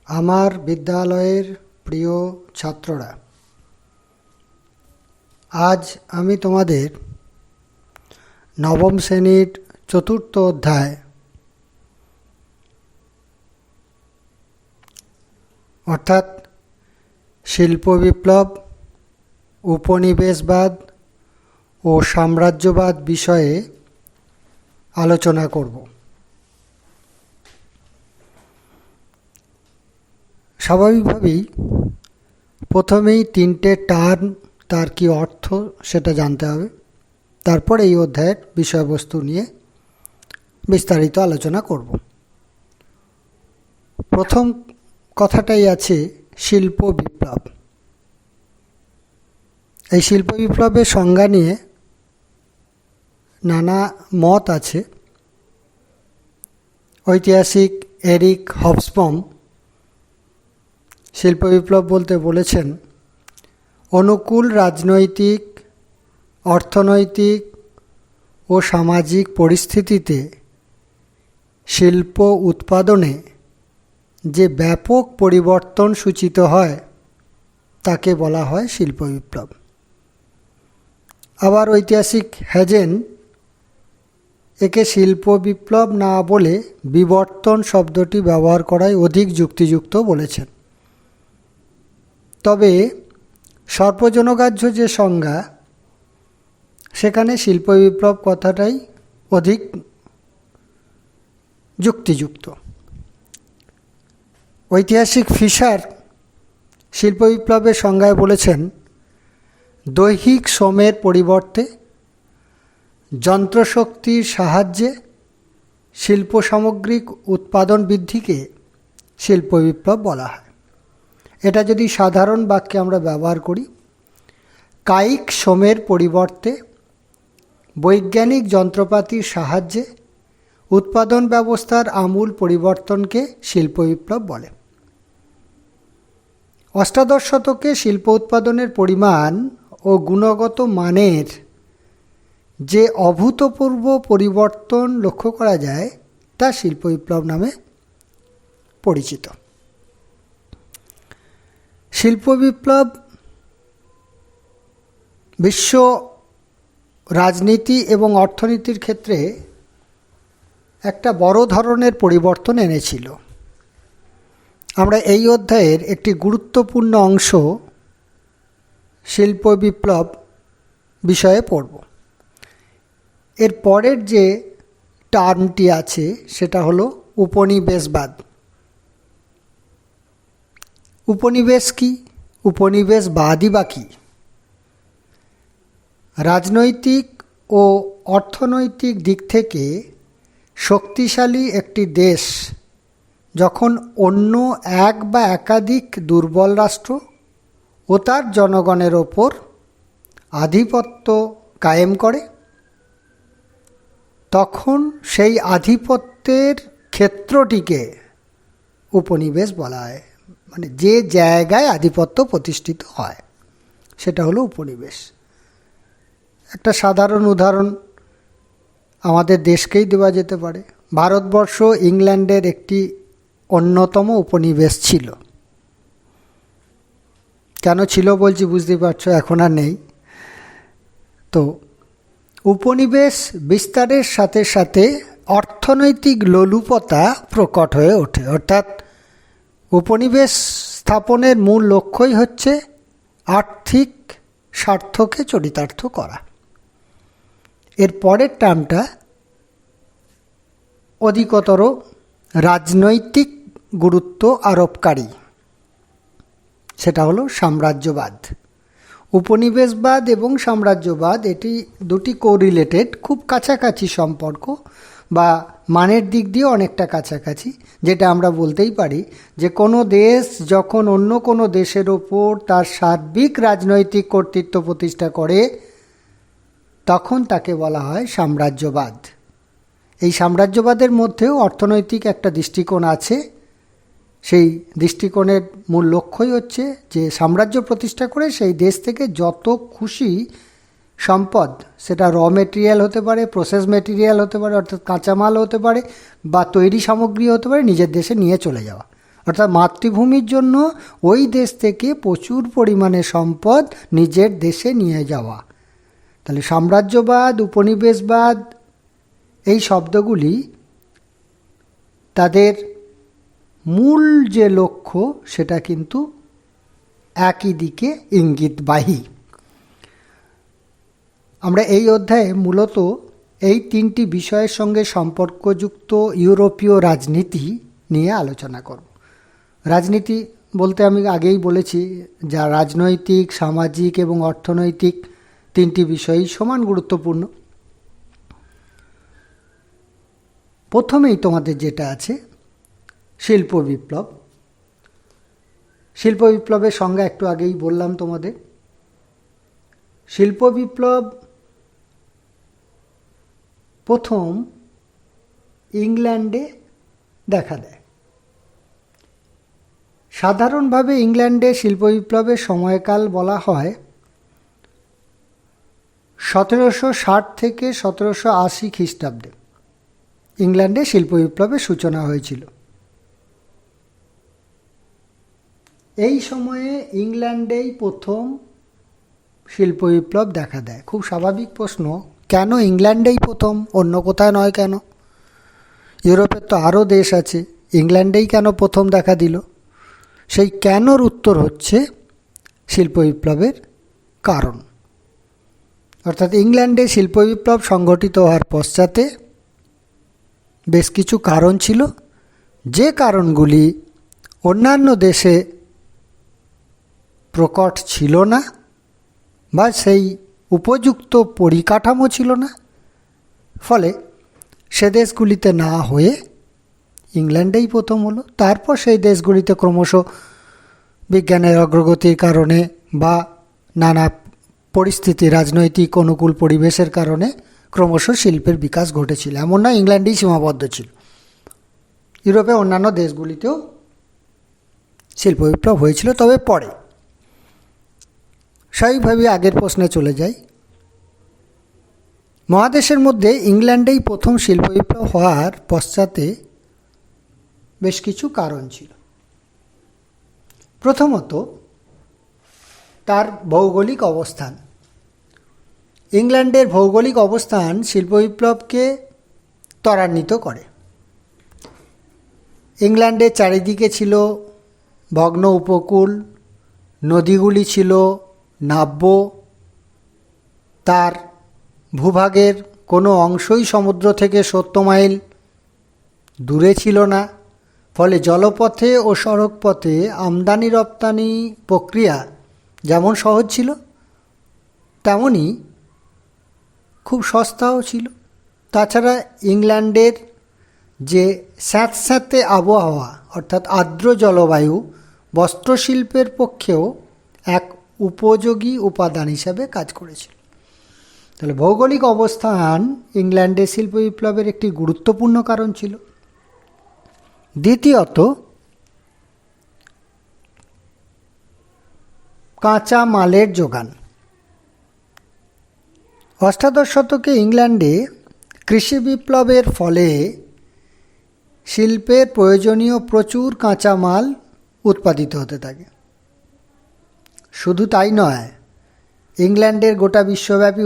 আমার বিদ্যালয়ের প্রিয় ছাত্ররা, আজ আমি তোমাদের নবম শ্রেণীর চতুর্থ অধ্যায় অর্থাৎ শিল্প বিপ্লব, উপনিবেশবাদ ও সাম্রাজ্যবাদ বিষয়ে আলোচনা করব। স্বাভাবিকভাবেই প্রথমেই তিনটে টার্ম, তার কি অর্থ সেটা জানতে হবে। তারপর এই অধ্যায়ের বিষয়বস্তু নিয়ে বিস্তারিত আলোচনা করব। প্রথম কথাটাই আছে শিল্প বিপ্লব। এই শিল্প বিপ্লবের সংজ্ঞা নিয়ে নানা মত আছে। ঐতিহাসিক এরিক হবসবম শিল্প বিপ্লব বলতে বলেছেন, অনুকূল রাজনৈতিক, অর্থনৈতিক ও সামাজিক পরিস্থিতিতে শিল্প উৎপাদনে যে ব্যাপক পরিবর্তন সূচিত হয় তাকে বলা হয় শিল্প বিপ্লব। আবার ঐতিহাসিক হেজেন একে শিল্প বিপ্লব না বলে বিবর্তন শব্দটি ব্যবহার করাই অধিক যুক্তিযুক্ত বলেছেন। তবে সর্বজনগ্রাহ্য যে সংজ্ঞা, সেখানে শিল্প বিপ্লব কথাটাই অধিক যুক্তিযুক্ত। ঐতিহাসিক ফিশার শিল্প বিপ্লবের সংজ্ঞায় বলেছেন, দৈহিক শ্রমের পরিবর্তে যন্ত্রশক্তির সাহায্যে শিল্প সামগ্রিক উৎপাদন বৃদ্ধিকে শিল্প বিপ্লব বলা হয়। এটা যদি সাধারণ বাক্যে আমরা ব্যবহার করি, কায়িক শ্রমের পরিবর্তে বৈজ্ঞানিক যন্ত্রপাতির সাহায্যে উৎপাদন ব্যবস্থার আমূল পরিবর্তনকে শিল্প বিপ্লব বলে। অষ্টাদশ শতকে শিল্প উৎপাদনের পরিমাণ ও গুণগত মানের যে অভূতপূর্ব পরিবর্তন লক্ষ্য করা যায় তা শিল্প বিপ্লব নামে পরিচিত। শিল্প বিপ্লব বিশ্ব রাজনীতি এবং অর্থনীতির ক্ষেত্রে একটা বড় ধরনের পরিবর্তন এনেছিল। আমরা এই অধ্যায়ের একটি গুরুত্বপূর্ণ অংশ শিল্প বিপ্লব বিষয়ে পড়ব। এর পরের যে টার্মটি আছে সেটা হলো উপনিবেশবাদ। উপনিবেশ কি? উপনিবেশবাদই বা কী? রাজনৈতিক ও অর্থনৈতিক দিক থেকে শক্তিশালী একটি দেশ যখন অন্য এক বা একাধিক দুর্বল রাষ্ট্র ও তার জনগণের ওপর আধিপত্য কায়েম করে, তখন সেই আধিপত্যের ক্ষেত্রটিকে উপনিবেশ বলা হয়। মানে যে জায়গায় আধিপত্য প্রতিষ্ঠিত হয় সেটা হলো উপনিবেশ। একটা সাধারণ উদাহরণ আমাদের দেশকেই দেওয়া যেতে পারে। ভারতবর্ষ ইংল্যান্ডের একটি অন্যতম উপনিবেশ ছিল। কেন ছিল বলছি বুঝতে পারছো, এখন আর নেই। তো উপনিবেশ বিস্তারের সাথে সাথে অর্থনৈতিক লোলুপতা প্রকট হয়ে ওঠে। অর্থাৎ উপনিবেশ স্থাপনের মূল লক্ষ্যই হচ্ছে আর্থিক স্বার্থকে চরিতার্থ করা। এর পরের টার্মটা অধিকতর রাজনৈতিক গুরুত্ব আরোপকারী, সেটা হলো সাম্রাজ্যবাদ। উপনিবেশবাদ এবং সাম্রাজ্যবাদ এটি দুটি কোরিলেটেড, খুব কাছাকাছি সম্পর্ক বা মানের দিক দিয়ে অনেকটা কাছাকাছি। যেটা আমরা বলতেই পারি যে কোনো দেশ যখন অন্য কোনো দেশের ওপর তার সার্বিক রাজনৈতিক কর্তৃত্ব প্রতিষ্ঠা করে তখন তাকে বলা হয় সাম্রাজ্যবাদ। এই সাম্রাজ্যবাদের মধ্যেও অর্থনৈতিক একটা দৃষ্টিকোণ আছে। সেই দৃষ্টিকোণের মূল লক্ষ্যই হচ্ছে যে সাম্রাজ্য প্রতিষ্ঠা করে সেই দেশ থেকে যত খুশি সম্পদ, সেটা র মেটেরিয়াল হতে পারে, প্রসেস মেটেরিয়াল হতে পারে অর্থাৎ কাঁচামাল হতে পারে, বা তৈরি সামগ্রী হতে পারে, নিজের দেশে নিয়ে চলে যাওয়া। অর্থাৎ মাতৃভূমির জন্য ওই দেশ থেকে প্রচুর পরিমাণে সম্পদ নিজের দেশে নিয়ে যাওয়া। তাহলে সাম্রাজ্যবাদ, উপনিবেশবাদ এই শব্দগুলি তাদের মূল যে লক্ষ্য সেটা কিন্তু একই দিকে ইঙ্গিতবাহী। আমরা এই অধ্যায়ে মূলত এই তিনটি বিষয়ের সঙ্গে সম্পর্কযুক্ত ইউরোপীয় রাজনীতি নিয়ে আলোচনা করব। রাজনীতি বলতে আমি আগেই বলেছি, যা রাজনৈতিক, সামাজিক এবং অর্থনৈতিক তিনটি বিষয়ই সমান গুরুত্বপূর্ণ। প্রথমেই তোমাদের যেটা আছে শিল্প বিপ্লব। শিল্প বিপ্লবের সংজ্ঞা একটু আগেই বললাম তোমাদের। শিল্প বিপ্লব প্রথম ইংল্যান্ডে দেখা দেয়। সাধারণভাবে ইংল্যান্ডে শিল্প বিপ্লবের সময়কাল বলা হয় 1760 থেকে 1780 খ্রিস্টাব্দে ইংল্যান্ডে শিল্প বিপ্লবের সূচনা হয়েছিল। এই সময়ে ইংল্যান্ডেই প্রথম শিল্প বিপ্লব দেখা দেয়। খুব স্বাভাবিক প্রশ্ন, কেন ইংল্যান্ডেই প্রথম, অন্য কোথায় নয় কেন? ইউরোপের তো আরও দেশ আছে, ইংল্যান্ডেই কেন প্রথম দেখা দিল? সেই কেনর উত্তর হচ্ছে শিল্প বিপ্লবের কারণ। অর্থাৎ ইংল্যান্ডে শিল্প বিপ্লব সংগঠিত হওয়ার পশ্চাতে বেশ কিছু কারণ ছিল, যে কারণগুলি অন্যান্য দেশে প্রকট ছিল না বা সেই উপযুক্ত পরিকাঠামো ছিল না। ফলে সে দেশগুলিতে না হয়ে ইংল্যান্ডেই প্রথম হলো। তারপর সেই দেশগুলিতে ক্রমশ বিজ্ঞানের অগ্রগতির কারণে বা নানা পরিস্থিতি, রাজনৈতিক অনুকূল পরিবেশের কারণে ক্রমশ শিল্পের বিকাশ ঘটেছিল। এমন না ইংল্যান্ডেই সীমাবদ্ধ ছিল, ইউরোপে অন্যান্য দেশগুলিতেও শিল্প বিপ্লব হয়েছিল, তবে পরে। স্বাভাবিকভাবে আগের প্রশ্নে চলে যাই। মহাদেশের মধ্যে ইংল্যান্ডেই প্রথম শিল্প বিপ্লব হওয়ার পশ্চাতে বেশ কিছু কারণ ছিল। প্রথমত তার ভৌগোলিক অবস্থান। ইংল্যান্ডের ভৌগোলিক অবস্থান শিল্প বিপ্লবকে ত্বরান্বিত করে। ইংল্যান্ডের চারিদিকে ছিল ভগ্ন উপকূল, নদীগুলি ছিল নাব্য, তার ভূভাগের কোনো অংশই সমুদ্র থেকে 70 মাইল দূরে ছিল না। ফলে জলপথে ও সড়কপথে আমদানি রপ্তানি প্রক্রিয়া যেমন সহজ ছিল, তেমনই খুব সস্তাও ছিল। তাছাড়া ইংল্যান্ডের যে স্যাঁতস্যাঁতে আবহাওয়া, অর্থাৎ আর্দ্র জলবায়ু, বস্ত্রশিল্পের পক্ষেও এক উপযোগী উপাদান হিসাবে কাজ করেছিল। তাহলে ভৌগোলিক অবস্থান ইংল্যান্ডের শিল্প বিপ্লবের একটি গুরুত্বপূর্ণ কারণ ছিল। দ্বিতীয়ত কাঁচা মালের যোগান। অষ্টাদশ শতকে ইংল্যান্ডে কৃষি বিপ্লবের ফলে শিল্পের প্রয়োজনীয় প্রচুর কাঁচা মাল উৎপাদিত হতে থাকে। শুধু তাই নয়, ইংল্যান্ডের গোটা বিশ্বব্যাপী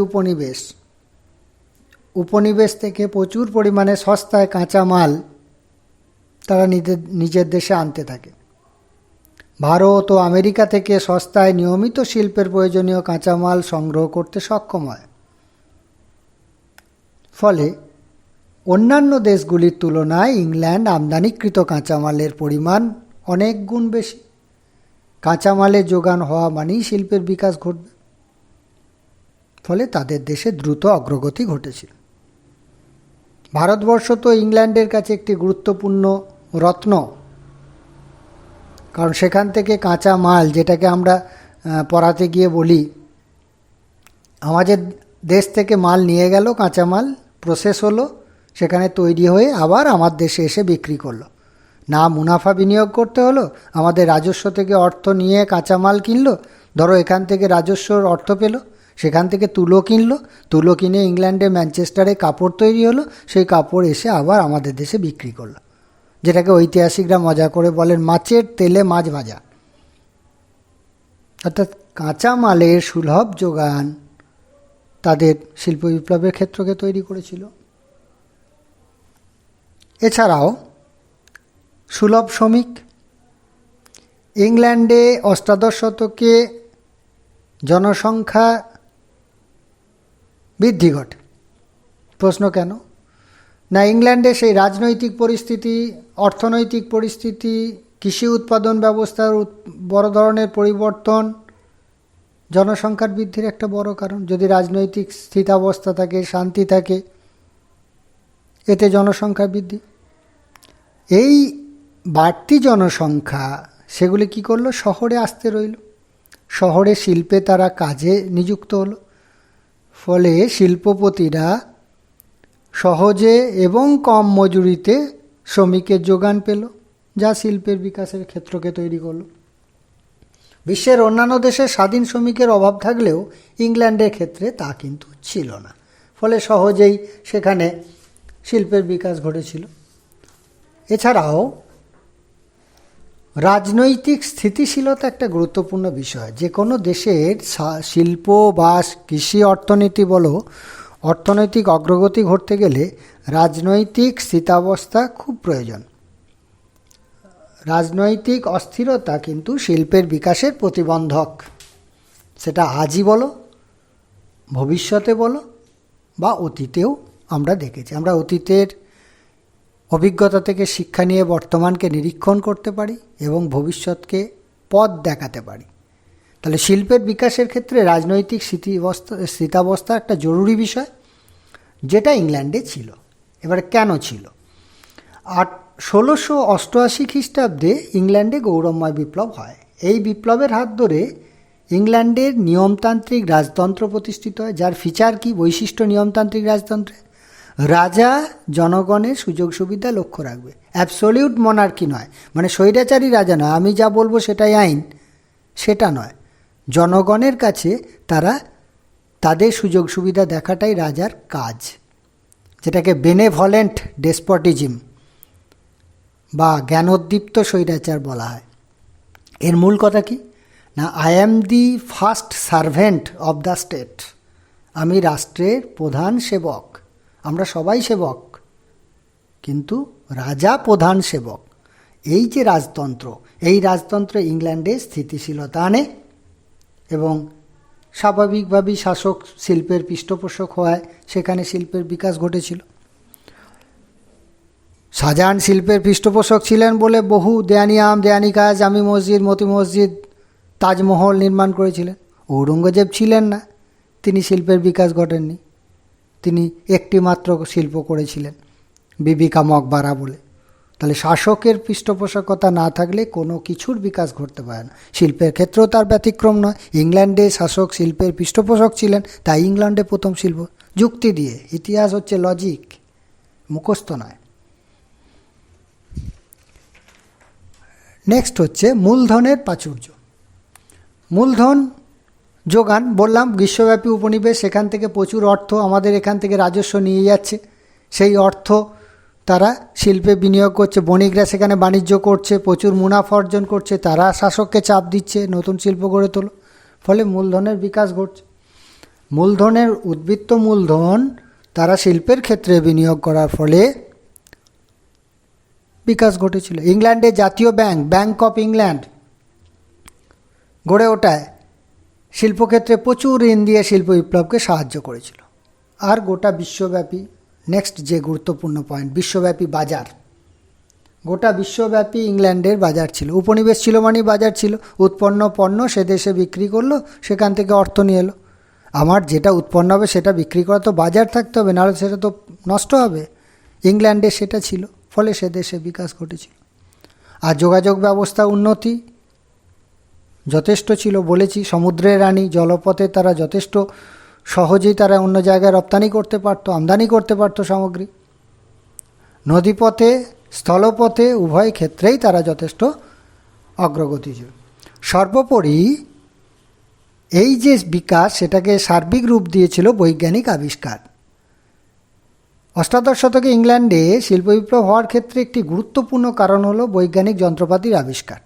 উপনিবেশ থেকে প্রচুর পরিমাণে সস্তায় কাঁচা মাল তারা নিজের দেশে আনতে থাকে। ভারত ও আমেরিকা থেকে সস্তায় নিয়মিত শিল্পের প্রয়োজনীয় কাঁচামাল সংগ্রহ করতে সক্ষম হয়। ফলে অন্যান্য দেশগুলির তুলনায় ইংল্যান্ড আমদানিকৃত কাঁচামালের পরিমাণ অনেক গুণ বেশি। কাঁচামালের যোগান হওয়া মানেই শিল্পের বিকাশ ঘটবে। ফলে তাদের দেশে দ্রুত অগ্রগতি ঘটেছিল। ভারতবর্ষ তো ইংল্যান্ডের কাছে একটি গুরুত্বপূর্ণ রত্ন, কারণ সেখান থেকে কাঁচা মাল, যেটাকে আমরা পড়াতে গিয়ে বলি, আমাদের দেশ থেকে মাল নিয়ে গেল, কাঁচা মাল প্রসেস হলো, সেখানে তৈরি হয়ে আবার আমার দেশে এসে বিক্রি করলো। না মুনাফা বিনিয়োগ করতে হলো, আমাদের রাজস্ব থেকে অর্থ নিয়ে কাঁচা মাল কিনলো, ধরো এখান থেকে রাজস্বর অর্থ পেলো, সেখান থেকে তুলো কিনলো, তুলো কিনে ইংল্যান্ডে ম্যানচেস্টারে কাপড় তৈরি হলো, সেই কাপড় এসে আবার আমাদের দেশে বিক্রি করলো। যেটাকে ঐতিহাসিকরা মজা করে বলেন মাছের তেলে মাছ ভাজা, অর্থাৎ কাঁচা মালের সুলভ যোগান তাদের শিল্প বিপ্লবের ক্ষেত্রকে তৈরি করেছিল। এছাড়াও সুলভ শ্রমিক, ইংল্যান্ডে অষ্টাদশ শতকে জনসংখ্যা বৃদ্ধি ঘটে। প্রশ্ন কেন? না, ইংল্যান্ডে সেই রাজনৈতিক পরিস্থিতি, অর্থনৈতিক পরিস্থিতি, কৃষি উৎপাদন ব্যবস্থার বড় ধরনের পরিবর্তন জনসংখ্যার বৃদ্ধির একটা বড় কারণ। যদি রাজনৈতিক স্থিতাবস্থা থাকে, শান্তি থাকে, এতে জনসংখ্যা বৃদ্ধি। এই বাড়তি জনসংখ্যা সেগুলি কি করলো? শহরে আসতে রইল, শহরে শিল্পে তারা কাজে নিযুক্ত হলো। ফলে শিল্পপতিরা সহজে এবং কম মজুরিতে শ্রমিকের যোগান পেল, যা শিল্পের বিকাশের ক্ষেত্রকে তৈরি করলো। বিশ্বের অন্যান্য দেশে স্বাধীন শ্রমিকের অভাব থাকলেও ইংল্যান্ডের ক্ষেত্রে তা কিন্তু ছিল না। ফলে সহজেই সেখানে শিল্পের বিকাশ ঘটেছিল। এছাড়াও রাজনৈতিক স্থিতিশীলতা একটা গুরুত্বপূর্ণ বিষয়। যে কোনো দেশের শিল্প বা কৃষি অর্থনীতি বলো, অর্থনৈতিক অগ্রগতি ঘটতে গেলে রাজনৈতিক স্থিতাবস্থা খুব প্রয়োজন। রাজনৈতিক অস্থিরতা কিন্তু শিল্পের বিকাশের প্রতিবন্ধক। সেটা আজই বলো, ভবিষ্যতে বলো, বা অতীতেও আমরা দেখেছি। আমরা অতীতের অভিজ্ঞতা থেকে শিক্ষা নিয়ে বর্তমানকে নিরীক্ষণ করতে পারি এবং ভবিষ্যৎকে পথ দেখাতে পারি। তাহলে শিল্পের বিকাশের ক্ষেত্রে রাজনৈতিক স্থিতাবস্থা একটা জরুরি বিষয়, যেটা ইংল্যান্ডে ছিল। এবারে কেন ছিল? 1688 খ্রিস্টাব্দে ইংল্যান্ডে গৌরবময় বিপ্লব হয়। এই বিপ্লবের হাত ধরে ইংল্যান্ডের নিয়মতান্ত্রিক রাজতন্ত্র প্রতিষ্ঠিত হয়। যার ফিচার কি, বৈশিষ্ট্য নিয়মতান্ত্রিক রাজতন্ত্রে? রাজা জনগণের সুযোগ সুবিধা লক্ষ্য রাখবে। অ্যাবসলিউট মনার্কি নয়, মানে স্বৈরাচারী রাজা নয়, আমি যা বলবো সেটাই আইন, সেটা নয়। জনগণের কাছে তারা তাদের সুযোগ সুবিধা দেখাটাই রাজার কাজ, যেটাকে বেনেভলেন্ট ডেসপটিজম বা জ্ঞানোদ্দীপ্ত স্বৈরাচার বলা হয়। এর মূল কথা কি না, I am the first servant of the state. আমি রাষ্ট্রের প্রধান সেবক। আমরা সবাই সেবক, কিন্তু রাজা প্রধান সেবক। এই যে রাজতন্ত্র, এই রাজতন্ত্র ইংল্যান্ডে স্থিতিশীলতা আনে এবং স্বাভাবিকভাবেই শাসক শিল্পের পৃষ্ঠপোষক হওয়ায় সেখানে শিল্পের বিকাশ ঘটেছিল। শাহজাহান শিল্পের পৃষ্ঠপোষক ছিলেন বলে বহু দেয়ানিয়াম, দেয়ানিকা, জামি মসজিদ, মতি মসজিদ, তাজমহল নির্মাণ করেছিলেন। ঔরঙ্গজেব ছিলেন না, তিনি শিল্পের বিকাশ ঘটেননি। তিনি একটি মাত্র শিল্প করেছিলেন, বিবি কা মকবারা বলে। তাহলে শাসকের পৃষ্ঠপোষকতা না থাকলে কোনো কিছুর বিকাশ ঘটতে পারে না। শিল্পের ক্ষেত্রেও তার ব্যতিক্রম নয়। ইংল্যান্ডে শাসক শিল্পের পৃষ্ঠপোষক ছিলেন, তাই ইংল্যান্ডে প্রথম শিল্প। যুক্তি দিয়ে, ইতিহাস হচ্ছে লজিক, মুখস্থ নয়। নেক্সট হচ্ছে মূলধনের প্রাচুর্য। মূলধন যোগান, বললাম বিশ্বব্যাপী উপনিবেশ, সেখান থেকে প্রচুর অর্থ আমাদের এখান থেকে রাজস্ব নিয়ে যাচ্ছে। সেই অর্থ তারা শিল্পে বিনিয়োগ করছে, বণিকরা সেখানে বাণিজ্য করছে, প্রচুর মুনাফা অর্জন করছে, তারা শাসককে চাপ দিচ্ছে নতুন শিল্প গড়ে তোলো। ফলে মূলধনের বিকাশ ঘটছে। মূলধনের উদ্বৃত্ত মূলধন তারা শিল্পের ক্ষেত্রে বিনিয়োগ করার ফলে বিকাশ ঘটেছিল। ইংল্যান্ডের জাতীয় ব্যাংক, ব্যাংক অফ ইংল্যান্ড গড়ে ওঠায় শিল্পক্ষেত্রে প্রচুর ঋণ দিয়ে শিল্প বিপ্লবকে সাহায্য করেছিল। আর গোটা বিশ্বব্যাপী, নেক্সট যে গুরুত্বপূর্ণ পয়েন্ট, বিশ্বব্যাপী বাজার। গোটা বিশ্বব্যাপী ইংল্যান্ডের বাজার ছিল। উপনিবেশ ছিল মানে বাজার ছিল। উৎপন্ন পণ্য সে দেশে বিক্রি করলো, সেখান থেকে অর্থ নিয়ে এলো। আমার যেটা উৎপন্ন হবে সেটা বিক্রি করা তো বাজার থাকতে হবে, নাহলে সেটা তো নষ্ট হবে। ইংল্যান্ডে সেটা ছিল, ফলে সে দেশে বিকাশ ঘটেছিল। আর যোগাযোগ ব্যবস্থা উন্নতি যথেষ্ট ছিল, বলেছি সমুদ্রের রানী, জলপথে তারা যথেষ্ট সহজেই তারা অন্য জায়গায় রপ্তানি করতে পারতো, আমদানি করতে পারতো সামগ্রী। নদীপথে, স্থলপথে উভয় ক্ষেত্রেই তারা যথেষ্ট অগ্রগতি ছিল। সর্বোপরি এই যে বিকাশ, সেটাকে সার্বিক রূপ দিয়েছিল বৈজ্ঞানিক আবিষ্কার। অষ্টাদশ শতকে ইংল্যান্ডে শিল্প বিপ্লব হওয়ার ক্ষেত্রে একটি গুরুত্বপূর্ণ কারণ হলো বৈজ্ঞানিক যন্ত্রপাতির আবিষ্কার।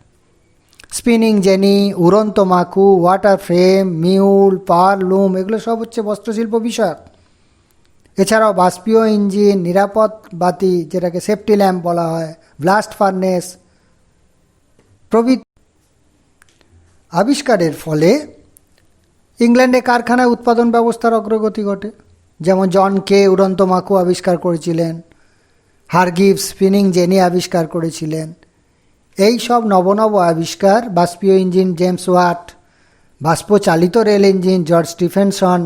স্পিনিং জেনি, উড়ন্ত মাকু, ওয়াটার ফ্রেম, মিউল, পার লুম, এগুলো সব হচ্ছে বস্ত্রশিল্প বিষয়ক। এছাড়াও বাষ্পীয় ইঞ্জিন, নিরাপদ বাতি যেটাকে সেফটি ল্যাম্প বলা হয়, ব্লাস্ট ফার্নেস প্রভৃতি আবিষ্কারের ফলে ইংল্যান্ডে কারখানায় উৎপাদন ব্যবস্থার অগ্রগতি ঘটে। যেমন জন কে উড়ন্ত মাকু আবিষ্কার করেছিলেন, হারগিভস স্পিনিং জেনি আবিষ্কার করেছিলেন। এই সব নবনব আবিষ্কার, বাষ্পীয় ইঞ্জিন জেমস ওয়াট, বাষ্পচালিত rail engine George Stephenson,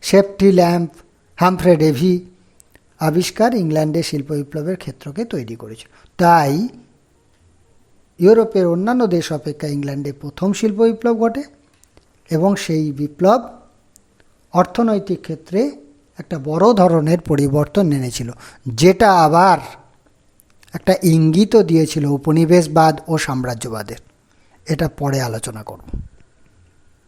safety lamp Humphry Davy আবিষ্কার ইংল্যান্ডের শিল্প বিপ্লবের ক্ষেত্রকে তৈরি করেছিল। তাই ইউরোপের অন্যান্য দেশ অপেক্ষা ইংল্যান্ডে প্রথম শিল্প বিপ্লব ঘটে এবং সেই বিপ্লব অর্থনৈতিক ক্ষেত্রে একটা বড় ধরনের পরিবর্তন এনেছিল, যেটা আবার একটা ইঙ্গিতও দিয়েছিল উপনিবেশবাদ ও সাম্রাজ্যবাদের। এটা পরে আলোচনা করব।